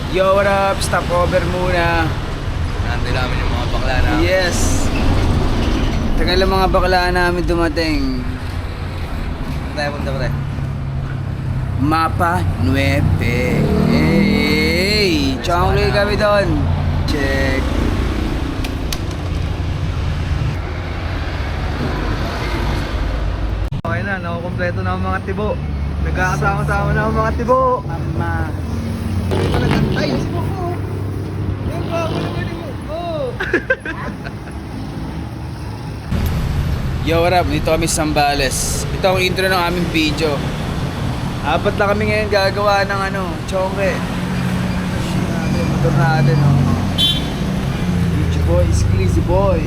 Yo, what up? Stopover muna. Nantay namin yung mga bakla na. Yes. Tagal ang mga bakla namin dumating. Saan tayo punta pre? Mapa 9. Hey! Chongloy kami doon. Check. Okay na, nakukompleto na ang mga tibo. Nagkakasama-sama na ang mga tibo. Mama. Ay, sibo ko. Yung bago na galing mo. Yo, what up? Dito kami sa Zambales. Ito ang intro ng aming video. Apat na kami ngayon gagawa ng chongre. Motor natin, Video boy, Squeezy boy.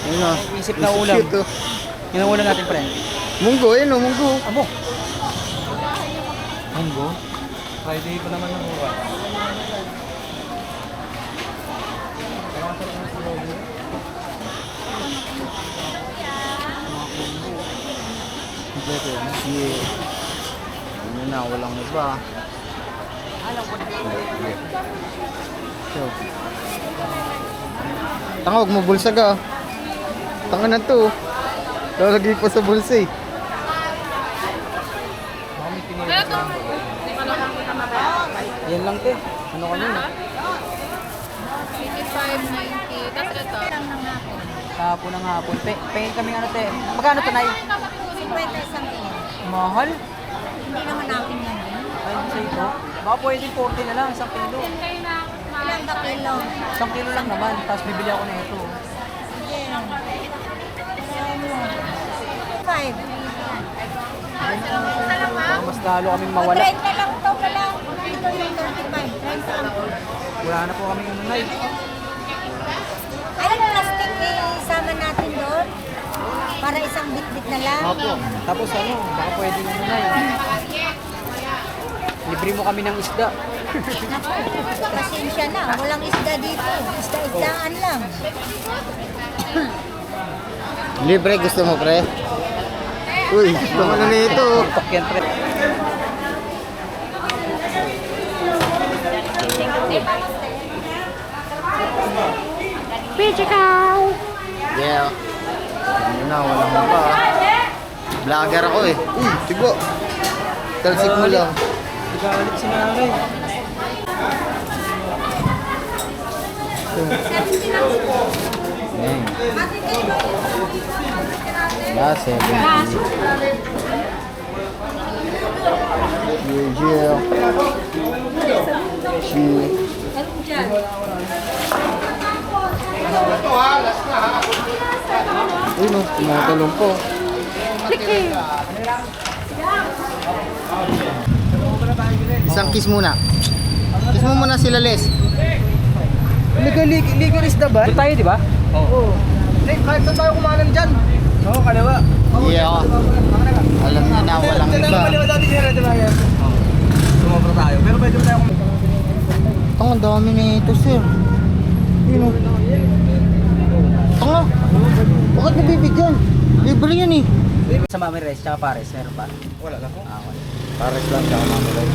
Yun o. Isip na ulam. Yun ang ulam natin, pre. Munggo, yun o, munggo. Amo. Munggo? Friday pa naman ng uwa. Kompleto yan. Yeah. Yun na, walang iba. So. Tanga, huwag mo bulsag ah. Tanga na to. Lalagay pa sa bulsa eh. Yan lang, te. Ano ka nun? 85.90. Tapos ito. Kahapon ng hapon. Pahingin kami te. Magkano to, Nay? 50 isang kilo. Mahal. Hindi naman natin yan. Ay, sa ito. Baka pwedeng 40 na lang, 1 kilo. Ilan ba kilo? 1 kilo lang naman. Tapos bibili ako na ito. Sige. Five. Baka mas lalo kaming mawala. 30 lang ito ka lang. Ito yung 35. 30 lang po. Wala na po kami Nay. Ay, plastic isama natin doon. Para isang bit-bit na lang. Opo. Tapos baka pwede na Nay. Libre mo kami ng isda. Naku, pasensya na. Walang isda dito. Isda-isdaan lang. Libre, gusto mo pre? Uy, gusto mo na nito. Tok yan, pre. Yeah. Ano na, walang iba. Vlogger ako eh. Uy, tibo. Talsik mo lang. Nagalit si nanay. Ayan. Last 70. Yeah. Uy no, tumatulong po. Isang kiss muna. Kiss mo muna sila Les. Legal is the ban? Doon tayo, di ba? Oo. Kahit saan tayo kumanan dyan? Oo, kaliwa. Yeah. Alam niya na walang iba. dati sir, di ba yan? Sumobra tayo. Pero pwede tayo Ang dami na ito sir. Yun o. Tanga. Bakit nabibigyan? Libre yan eh. Sa Mami Rice, tsaka Pares, meron pa. Wala na po. Ah, wala. Pares lang siya mamulay.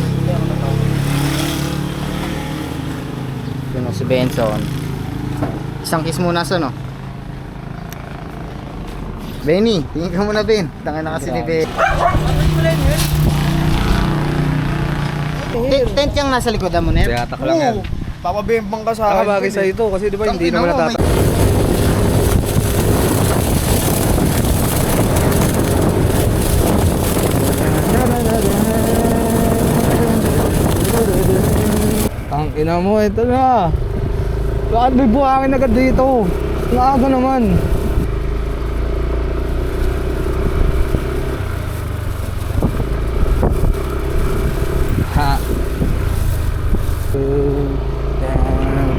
Yun o si Benson. Isang kiss muna sa no. Benny, tingin ka muna Ben. Tanga na kasi ni Ben. Tent yung nasa likodan mo, Ner? Tiyatak lang yan. Papabembang ka sa akin. Nakabagay sa ito kasi di ba hindi Tangina naman mo, natatak. Ang ina mo, ito na. Bakit may buhangin agad dito? Naaga naman. Ha.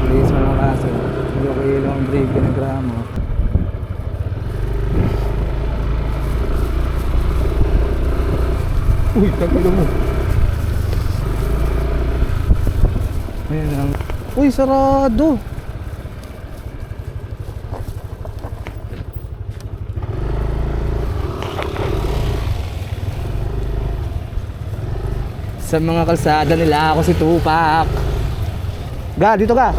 Please mo lang kaso. Hindi ko ilang break ng gramo. Uy, tagulo mo. Ayan lang. Uy, sarado. Sa mga kalsada nila ako si Tupac. Ga, dito ka.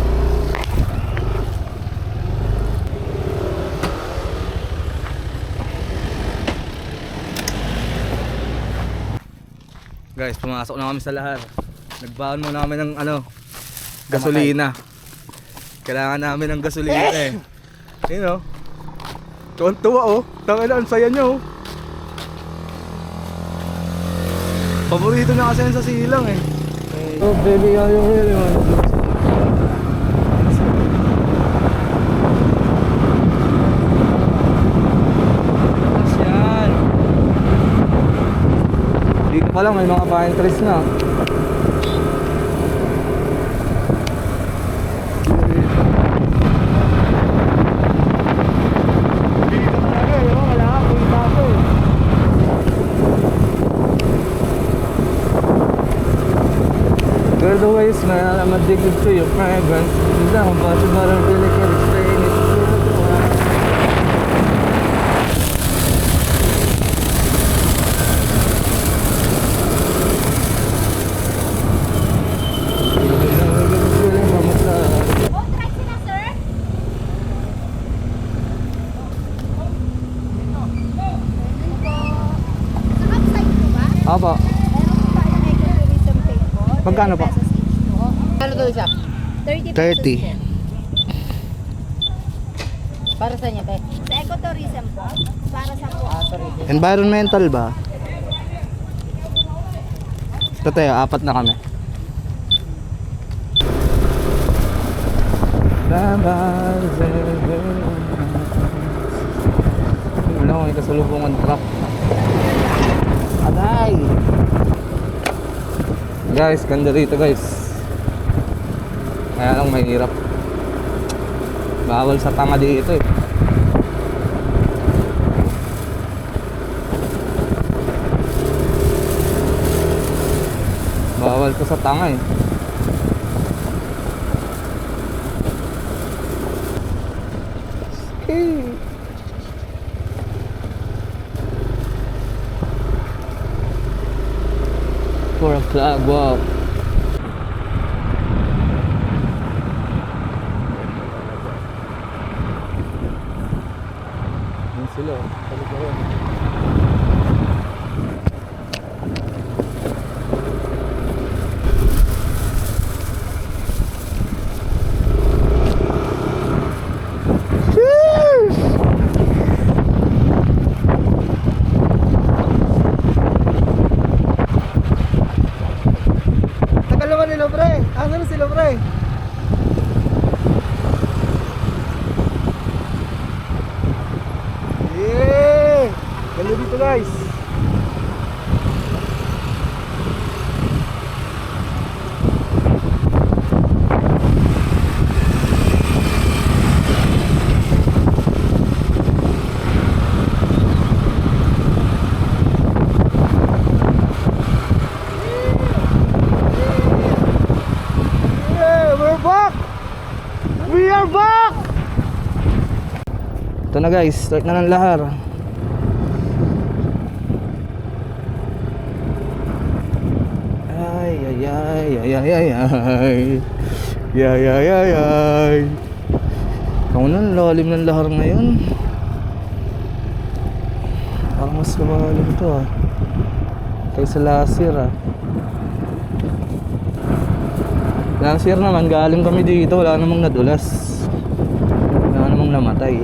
Guys, pumasok na kami sa lahar. Nagbaon muna kami ng gasolina. Kailangan namin ng gasolina eh. Ayun oh. Tuwan-tuwa oh. Tangina, ang saya nyo oh. Paborito na kasi yan sa silang eh. Oh baby, are you really want to? Yan. Dito pa lang may mga pine trees na. Girl, the way you smell, I'm addicted to your fragrance. It's not about you, but I really can't explain it. Oh, try sila, sir. Sa outside po ba? Apa? Meron po tayo ng ecotourism pay po. Magkano po? 30 pesos each po. Ano daw isa? 30 pesos 30. po. Para sa inyo, te? Sa ecotourism po. Para sa po. Sorry. Environmental ba? Ito tayo, 4 na kami. Wala ko, may kasalubungan truck. Aday! Guys, ganda rito guys. Kaya lang mahirap. Bawal sa tanga dito eh. Bawal ko sa tanga eh. Okay. For a flag walk. Yan sila. Balik ko rin. Tagal naman nila pre. Asan na sila pre? Yeah! Ganda dito guys. Yeah, we're back! We are back! Ito na guys, start na ng lahar. Ay, ay, ay, ay, ay, ay, ay. Ay, ay, ay, ay. Ako na, lalim ng lahar ngayon. Parang mas lumalim to ah. Kaysa last year ah. Last year naman, galing kami dito, wala namang nadulas. Wala namang namatay.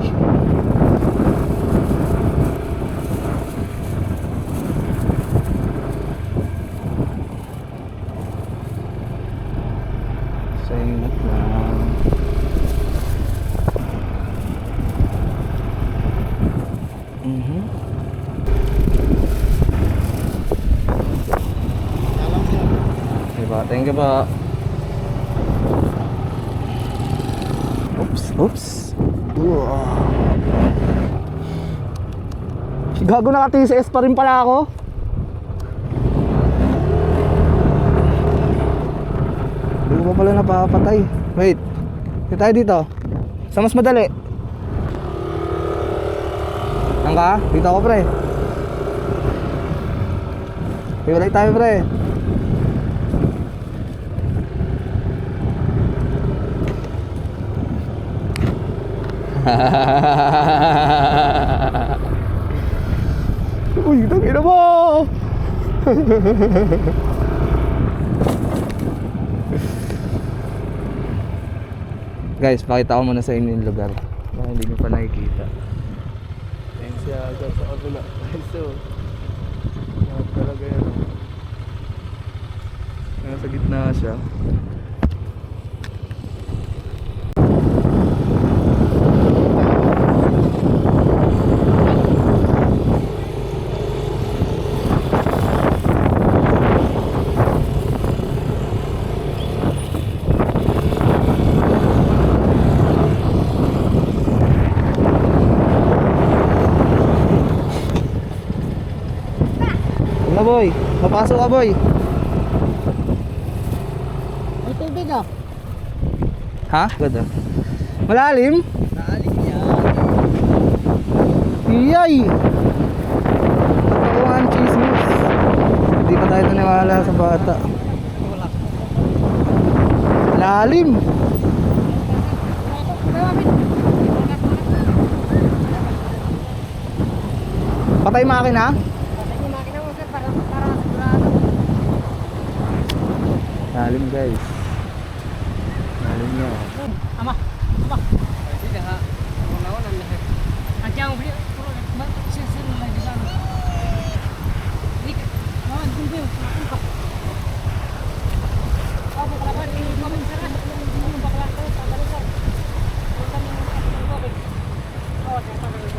Sa ingat lang. Diba, thank you ba? Oops, oops. Gago, naka-TCS pa rin pala ako. Hindi ko pa pala napapatay. Wait, dito tayo dito. Sa mas madali. Saan ka? Dito ako pre. Hiwalay tayo pre. Uy, tangina mo! Guys, pakita ko muna sa inyo yung lugar. Baka hindi nyo pa nakikita. Ayan siya agad sa kabila. Guys, so talaga yan. Nasa gitna siya. Ano boy? Papasok ka boy? May tubig ah. Ha? Ganda. Malalim? Malalim yan. Iyay! Patakuhan chismis. Hindi pa tayo naniwala sa bata. Lalim! Patay makina? Lalim guys. Lalim nyo. Ama. Hindi na ha. Naon ang lahat. Ang tiyan mo puro sensor lang di sana. Ini naon tunggu. Ako kalaban ini komen sana. Ini bakal aku tak balik. Bukan yang topik. Oh, tak balik.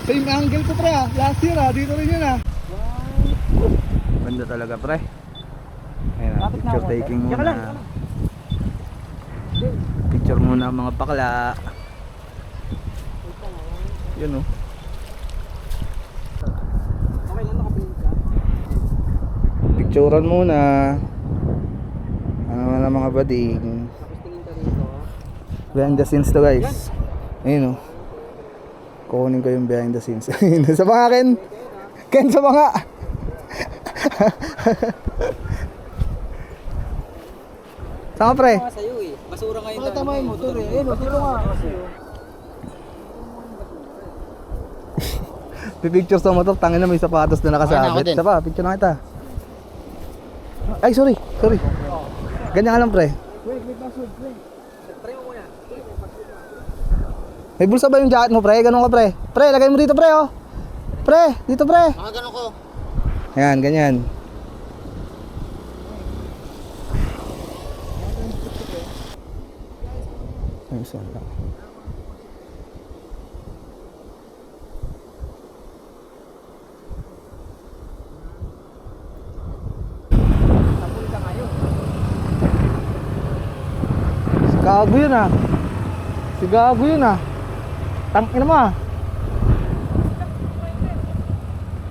Same angle ko pre ah. Last year ah. Dito rin yun ah. Ganda talaga pre. Ayan ah. Picture taking muna. Picture muna ang mga bakla. Yun oh. Okay lang nakapilin ka. Picturean muna. Ano na mga bading. Tapos tingin ka rito. Behind the scenes to guys. Ayun oh. Kukunin ko yung behind the scenes. Sa mga Ken. Ken sa mga. Saan ka pre? Sa'yo eh. Basura ngayon. Pakita mo yung motor eh. Ayun, dito nga. Pipicture sa motor, tangin na may sapatos na nakasabit. Isa pa, picture na kita. Ay, sorry. Ganyan ka lang pre. May bulsa ba yung jacket mo pre? Ganun ka pre. Pre, lagay mo dito pre oh. Pre, dito pre. Ganun ko. Ayan, ganyan. Ay, isa lang. Si Gago yun ah. Si Gago yun ah. Tangina mo ah.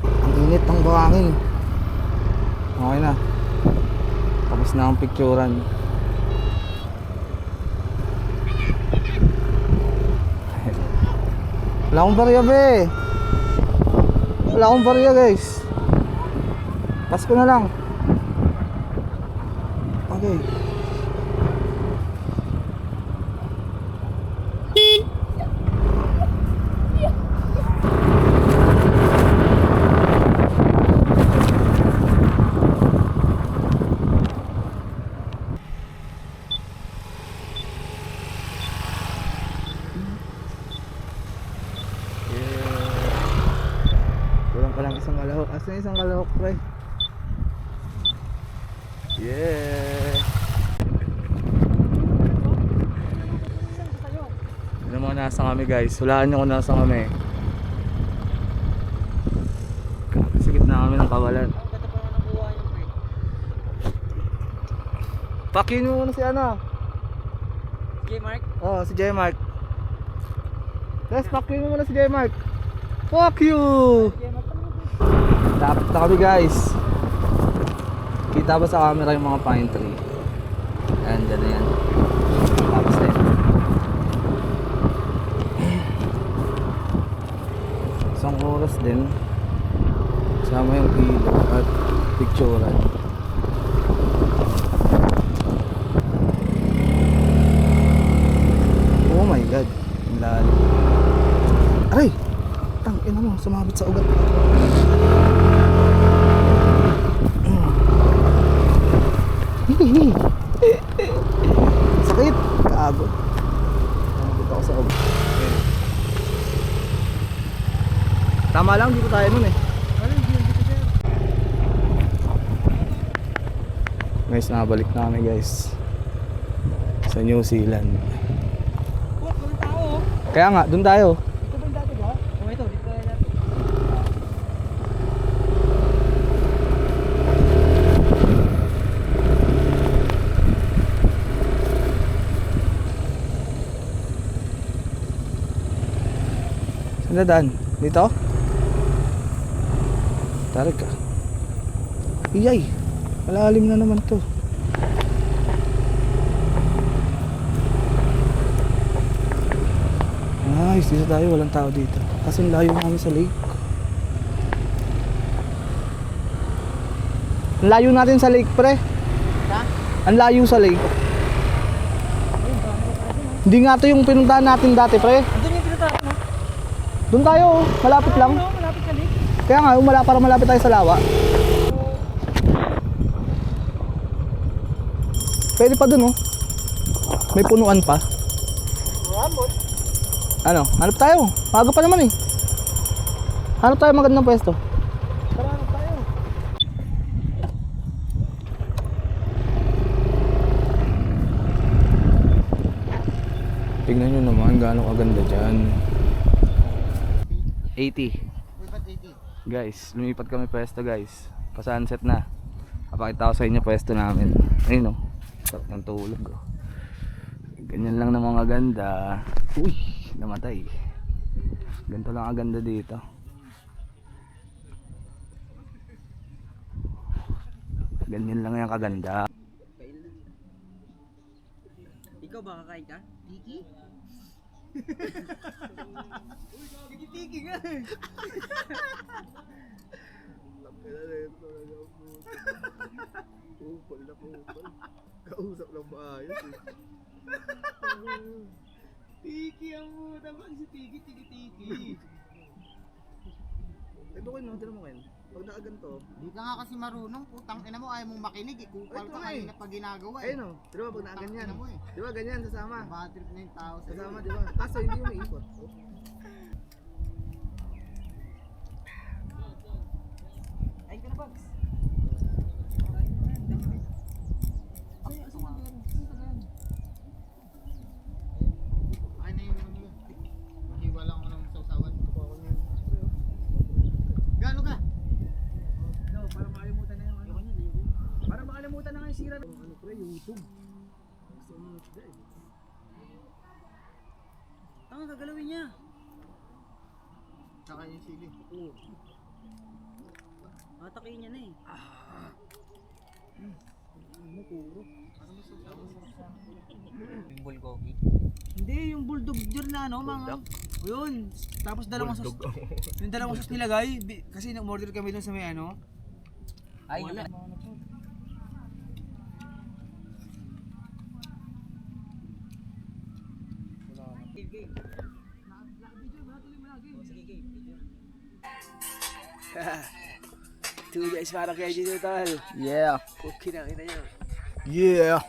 Ang init ng buhangin. Okay na. Tapos na ang picturean. Wala akong barya be. Wala akong barya guys. Pasko na lang. Okay. palang isang kalahok. Asan yung isang kalahok, pre? Yeah! Ano mo, nasa kami guys. Hulaan nyo kung nasa kami. Sa gitna kami ng kawalan. Pakin mo muna si ano? J-Mark? Oh, si J-Mark. Let's pakin mo muna si J-Mark. Fuck you! Dapat na kami guys. Kita ba sa camera yung mga pine tree? Ayan, dyan na yan. Tapos na yan. Isang oras din. Kasama yung kilo at picturean. Oh my god. Ang lalim. Aray! Tangina mo, sumabit sa ugat. Sakit! Kaago. Sumabit ako sa ugat. Tama lang, di ko tayo nun eh. Guys, nakabalik na kami guys. Sa New Zealand. Walang tao. Kaya nga, dun tayo. Ito ba yung dati ba? O ito, dito tayo dati. Saan dadaan? Dito? Tarik ka. Iyay! Malalim na naman to. Nice, dito tayo. Walang tao dito. Kasi layo namin sa lake. Ang layo natin sa lake, pre. Ang layo sa lake. Hindi nga to yung pinuntahan natin dati, pre. Andun yung pinataran, no? Doon tayo, oh. Malapit lang. No, malapit ka late. Kaya nga, para malapit tayo sa lawa. Pwede pa dun, oh. May punuan pa. Ano? Hanap tayo. Maga pa naman eh. Hanap tayo magandang pwesto. Tara, hanap tayo. Tignan nyo naman gaano kaganda dyan. 80. Guys, lumipat kami pwesto guys. Pa-sunset na. Papakita ko sa inyo pwesto namin. Ayun o. Sarap ng tulog o. Ganyan lang na mga ganda. Uy, namatay. Ganito lang aganda dito. Ganyan lang yung kaganda. Ikaw ba kakain ka? Tiki? Tiki nga eh. Kausap lang maayos eh. Tiki ang puta. Bakit si Tiki? Tiki. Ito ko no, tira mo Ken. Pag nakaganto, Di ka nga kasi marunong, putang ina mo, ayaw mong makinig, ikupal Ito ka nga eh. kanina pag ginagawa eh. ayun o, di ba pag nakaganyan? Tangina mo eh. Di ba ganyan, sasama? Bad trip na yung tao sa'yo. Sasama, di ba? Kaso hindi yung maikot. Ay ka na, Bugs. Ay na yung ano mo. Mahiwa lang ako ng sausawan. Gano ka? No, para makalimutan na yung ano. Para makalimutan na nga yung sira. Ano pre, YouTube. Gusto mo isda eh. Tama, gagalawin niya. Tsaka yung sili. Oo. Matakiin niya na eh. Ano puro? Yung bulgogi? Hindi, yung bulldog deer na ano, mga... Yun. Tapos dalawang sos... Yung dalawang sos nilagay. Kasi na-order kami dun sa may ano. Ay, wala. Two days para kay Gino Tal. Yeah. Okay na, kita nyo. Yeah.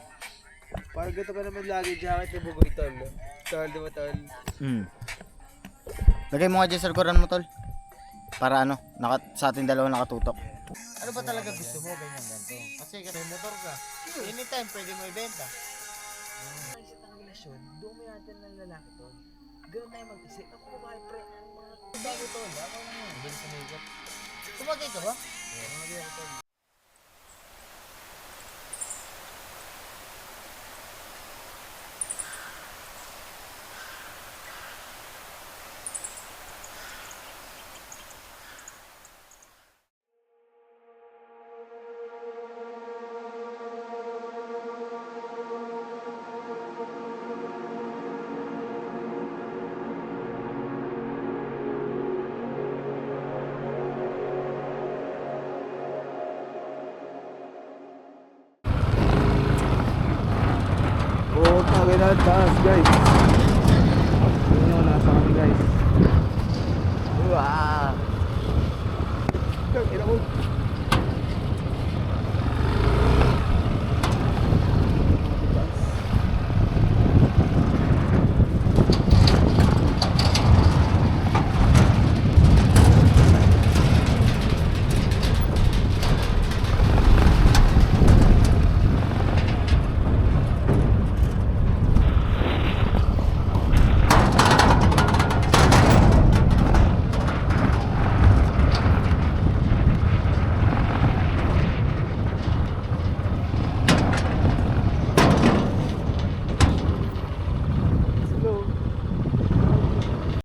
Parang gato ka naman lagi jacket na bugoy tol. Tol, diba tol? Lagay mo nga dyan sa likuran mo, tol. Para ano, sa ating dalawa nakatutok. Ano ba talaga gusto mo ganyan ganito? Kasi may motor ka. Anytime pwede mo ibenta. Isip ang relasyon, doon mo natin ng lalaki to. Ganun tayo mag-isip. Ako babae pre, ang mga bago to. Ako na yun. Hindi sa mga Sumagay ka ba? Oh, tangin na taas guys.